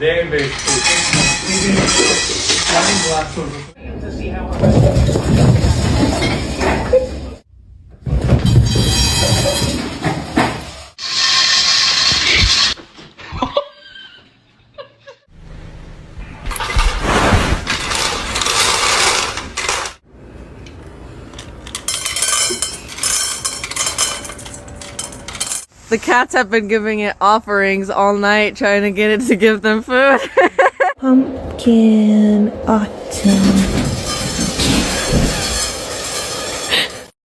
Very, very cool. To see how The cats have been giving it offerings all night, trying to get it to give them food. Pumpkin autumn.